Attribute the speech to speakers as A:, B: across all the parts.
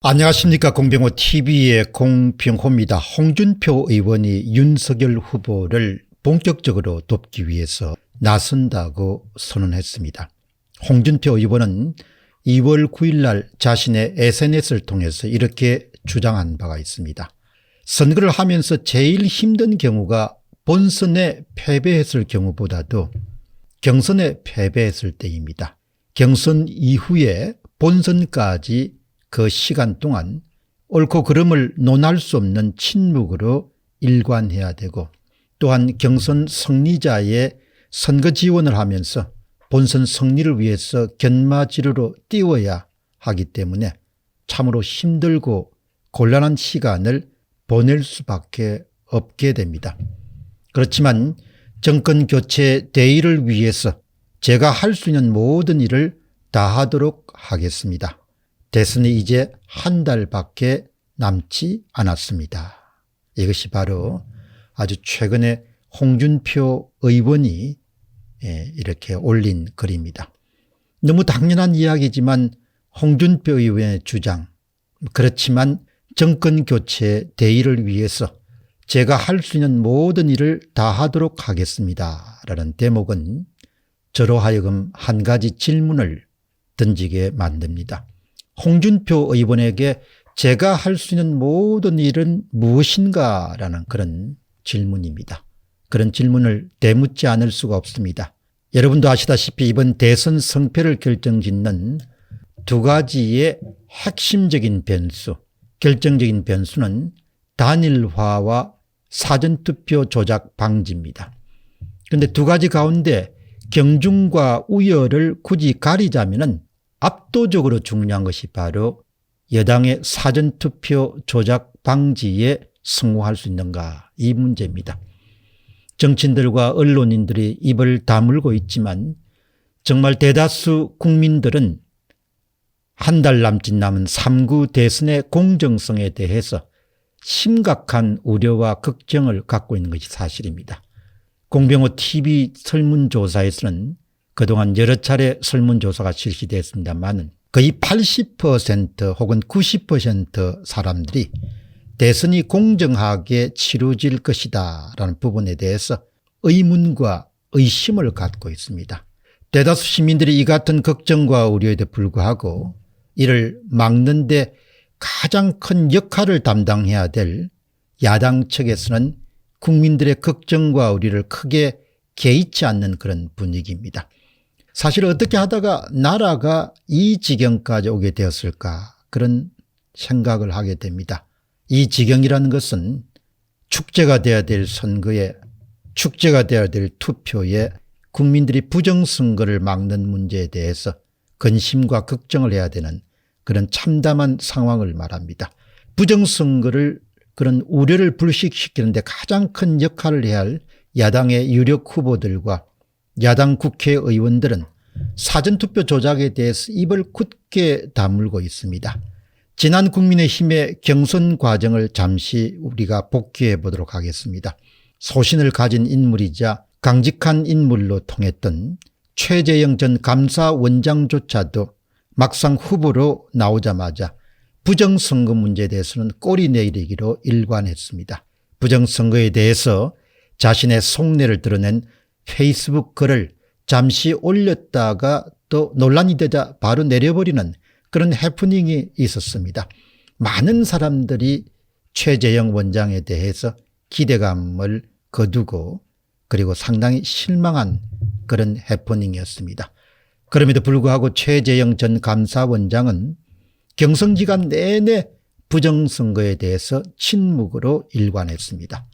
A: 안녕하십니까. 공병호TV의 공병호입니다. 홍준표 의원이 윤석열 후보를 본격적으로 돕기 위해서 나선다고 선언했습니다. 홍준표 의원은 2월 9일 날 자신의 SNS를 통해서 이렇게 주장한 바가 있습니다. 선거를 하면서 제일 힘든 경우가 본선에 패배했을 경우보다도 경선에 패배했을 때입니다. 경선 이후에 본선까지 그 시간 동안 옳고 그름을 논할 수 없는 침묵으로 일관해야 되고, 또한 경선 승리자의 선거 지원을 하면서 본선 승리를 위해서 견마지르러 뛰어야 하기 때문에 참으로 힘들고 곤란한 시간을 보낼 수밖에 없게 됩니다. 그렇지만 정권 교체 대의를 위해서 제가 할 수 있는 모든 일을 다하도록 하겠습니다. 대선이 이제 한 달밖에 남지 않았습니다. 이것이 바로 아주 최근에 홍준표 의원이 이렇게 올린 글입니다. 너무 당연한 이야기지만 홍준표 의원의 주장, 그렇지만 정권 교체 대의를 위해서 제가 할 수 있는 모든 일을 다하도록 하겠습니다 라는 대목은 저로 하여금 한 가지 질문을 던지게 만듭니다. 홍준표 의원에게 제가 할 수 있는 모든 일은 무엇인가 라는 그런 질문입니다. 그런 질문을 되묻지 않을 수가 없습니다. 여러분도 아시다시피 이번 대선 승패를 결정짓는 두 가지의 핵심적인 변수, 결정적인 변수는 단일화와 사전투표 조작 방지입니다. 그런데 두 가지 가운데 경중과 우열을 굳이 가리자면은 압도적으로 중요한 것이 바로 여당의 사전투표 조작 방지에 성공할 수 있는가, 이 문제입니다. 정치인들과 언론인들이 입을 다물고 있지만 정말 대다수 국민들은 한 달 남짓 남은 3구 대선의 공정성에 대해서 심각한 우려와 걱정을 갖고 있는 것이 사실입니다. 공병호TV 설문조사에서는 그동안 여러 차례 설문조사가 실시됐습니다만 거의 80% 혹은 90% 사람들이 대선이 공정하게 치러질 것이다 라는 부분에 대해서 의문과 의심을 갖고 있습니다. 대다수 시민들이 이 같은 걱정과 우려에도 불구하고 이를 막는 데 가장 큰 역할을 담당해야 될 야당 측에서는 국민들의 걱정과 우려를 크게 개의치 않는 그런 분위기입니다. 사실 어떻게 하다가 나라가 이 지경까지 오게 되었을까, 그런 생각을 하게 됩니다. 이 지경이라는 것은 축제가 되어야 될 선거에, 축제가 되어야 될 투표에 국민들이 부정선거를 막는 문제에 대해서 근심과 걱정을 해야 되는 그런 참담한 상황을 말합니다. 부정선거를, 그런 우려를 불식시키는 데 가장 큰 역할을 해야 할 야당의 유력 후보들과 야당 국회의원들은 사전투표 조작에 대해서 입을 굳게 다물고 있습니다. 지난 국민의힘의 경선 과정을 잠시 우리가 복귀해 보도록 하겠습니다. 소신을 가진 인물이자 강직한 인물로 통했던 최재형 전 감사원장조차도 막상 후보로 나오자마자 부정선거 문제에 대해서는 꼬리 내리기로 일관했습니다. 부정선거에 대해서 자신의 속내를 드러낸 페이스북 글을 잠시 올렸다가 또 논란이 되자 바로 내려버리는 그런 해프닝이 있었습니다. 많은 사람들이 최재형 원장에 대해서 기대감을 거두고 그리고 상당히 실망한 그런 해프닝이었습니다. 그럼에도 불구하고 최재형 전 감사원장은 경선기간 내내 부정선거에 대해서 침묵으로 일관했습니다.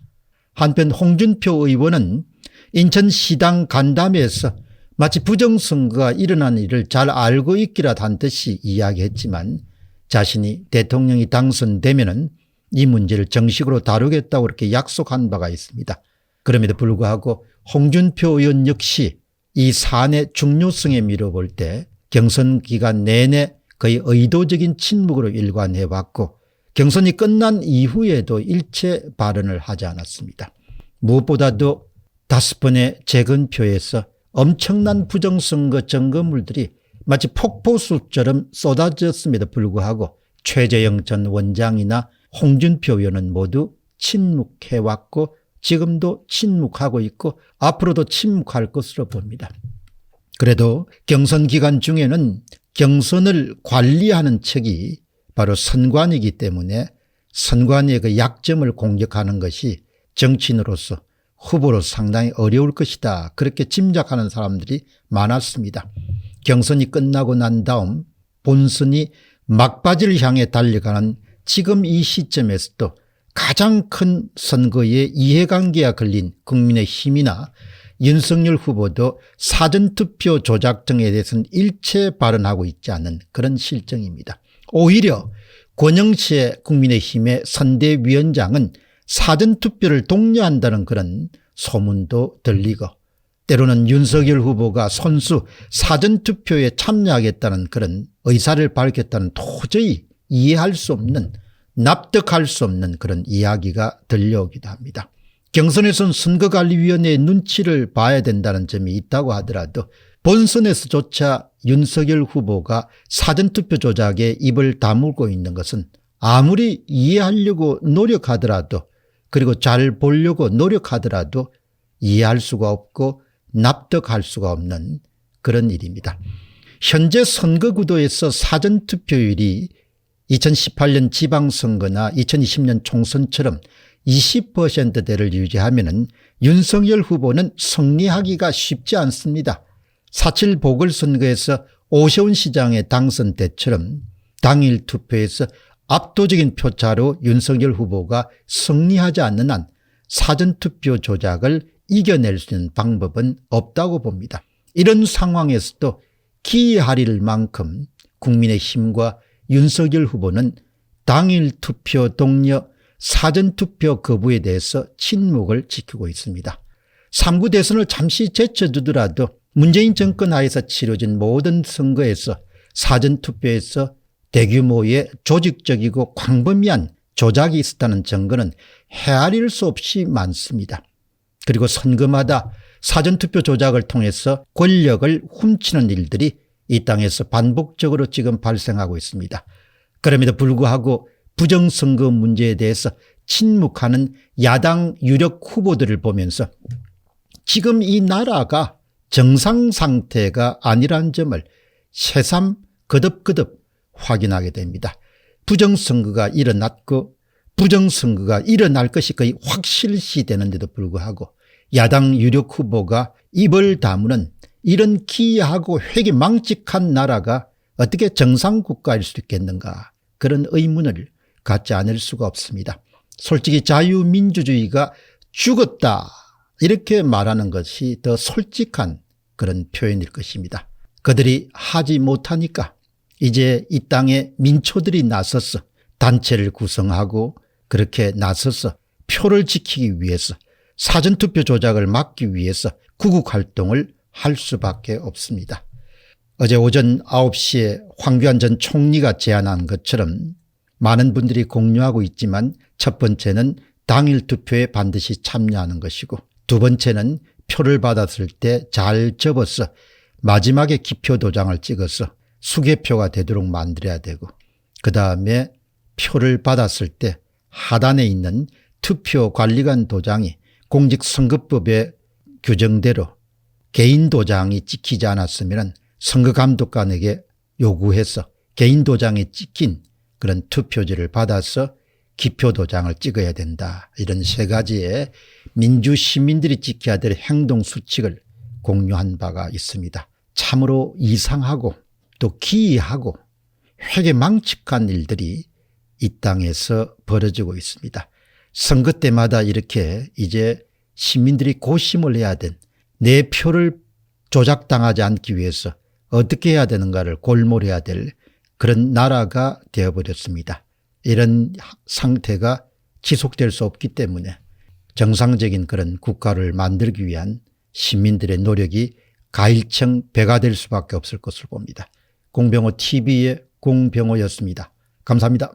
A: 한편 홍준표 의원은 인천시당 간담회에서 마치 부정선거가 일어난 일을 잘 알고 있기라 한 듯이 이야기했지만 자신이 대통령이 당선되면은 이 문제를 정식으로 다루겠다고 그렇게 약속한 바가 있습니다. 그럼에도 불구하고 홍준표 의원 역시 이 사안의 중요성에 미뤄볼 때 경선 기간 내내 거의 의도적인 침묵으로 일관해왔고 경선이 끝난 이후에도 일체 발언을 하지 않았습니다. 무엇보다도 5번의 재건표에서 엄청난 부정선거 증거물들이 마치 폭포수처럼 쏟아졌음에도 불구하고 최재형 전 원장이나 홍준표 의원은 모두 침묵해왔고 지금도 침묵하고 있고 앞으로도 침묵할 것으로 봅니다. 그래도 경선 기간 중에는 경선을 관리하는 책이 바로 선관위이기 때문에 선관위의 그 약점을 공격하는 것이 정치인으로서 후보로 상당히 어려울 것이다. 그렇게 짐작하는 사람들이 많았습니다. 경선이 끝나고 난 다음 본선이 막바지를 향해 달려가는 지금 이 시점에서도 가장 큰 선거에 이해관계가 걸린 국민의힘이나 윤석열 후보도 사전투표 조작 등에 대해서는 일체 발언하고 있지 않은 그런 실정입니다. 오히려 권영세 국민의힘의 선대위원장은 사전투표를 독려한다는 그런 소문도 들리고 때로는 윤석열 후보가 손수 사전투표에 참여하겠다는 그런 의사를 밝혔다는 도저히 이해할 수 없는 납득할 수 없는 그런 이야기가 들려오기도 합니다. 경선에서는 선거관리위원회의 눈치를 봐야 된다는 점이 있다고 하더라도 본선에서조차 윤석열 후보가 사전투표 조작에 입을 다물고 있는 것은 아무리 이해하려고 노력하더라도 그리고 잘 보려고 노력하더라도 이해할 수가 없고 납득할 수가 없는 그런 일입니다. 현재 선거구도에서 사전투표율이 2018년 지방선거나 2020년 총선처럼 20%대를 유지하면 윤석열 후보는 승리하기가 쉽지 않습니다. 4.7 보궐선거에서 오세훈 시장의 당선 때처럼 당일 투표에서 압도적인 표차로 윤석열 후보가 승리하지 않는 한 사전투표 조작을 이겨낼 수 있는 방법은 없다고 봅니다. 이런 상황에서도 기이할 만큼 국민의힘과 윤석열 후보는 당일 투표 독려 사전투표 거부에 대해서 침묵을 지키고 있습니다. 3구 대선을 잠시 제쳐두더라도 문재인 정권 하에서 치러진 모든 선거에서 사전투표에서 대규모의 조직적이고 광범위한 조작이 있었다는 증거는 헤아릴 수 없이 많습니다. 그리고 선거마다 사전투표 조작을 통해서 권력을 훔치는 일들이 이 땅에서 반복적으로 지금 발생하고 있습니다. 그럼에도 불구하고 부정선거 문제에 대해서 침묵하는 야당 유력 후보들을 보면서 지금 이 나라가 정상 상태가 아니라는 점을 새삼 거듭거듭 확인하게 됩니다. 부정선거가 일어났고 부정선거가 일어날 것이 거의 확실시되는데도 불구하고 야당 유력 후보가 입을 다무는 이런 기이하고 회기망측한 나라가 어떻게 정상국가일 수 있겠는가 그런 의문을 갖지 않을 수가 없습니다. 솔직히 자유민주주의가 죽었다 이렇게 말하는 것이 더 솔직한 그런 표현일 것입니다. 그들이 하지 못하니까 이제 이 땅에 민초들이 나서서 단체를 구성하고 그렇게 나서서 표를 지키기 위해서 사전투표 조작을 막기 위해서 구국활동을 할 수밖에 없습니다. 어제 오전 9시에 황교안 전 총리가 제안한 것처럼 많은 분들이 공유하고 있지만 첫 번째는 당일 투표에 반드시 참여하는 것이고 두 번째는 표를 받았을 때 잘 접어서 마지막에 기표 도장을 찍어서 수개표가 되도록 만들어야 되고 그다음에 표를 받았을 때 하단에 있는 투표관리관 도장이 공직선거법의 규정대로 개인 도장이 찍히지 않았으면 선거감독관에게 요구해서 개인 도장이 찍힌 그런 투표지를 받아서 기표 도장을 찍어야 된다. 이런 세 가지의 민주시민들이 지켜야 될 행동 수칙을 공유한 바가 있습니다. 참으로 이상하고 또 기이하고 회개망측한 일들이 이 땅에서 벌어지고 있습니다. 선거 때마다 이렇게 이제 시민들이 고심을 해야 된 내 표를 조작당하지 않기 위해서 어떻게 해야 되는가를 골몰해야 될 그런 나라가 되어버렸습니다. 이런 상태가 지속될 수 없기 때문에 정상적인 그런 국가를 만들기 위한 시민들의 노력이 가일청 배가 될 수밖에 없을 것으로 봅니다. 공병호 TV의 공병호였습니다. 감사합니다.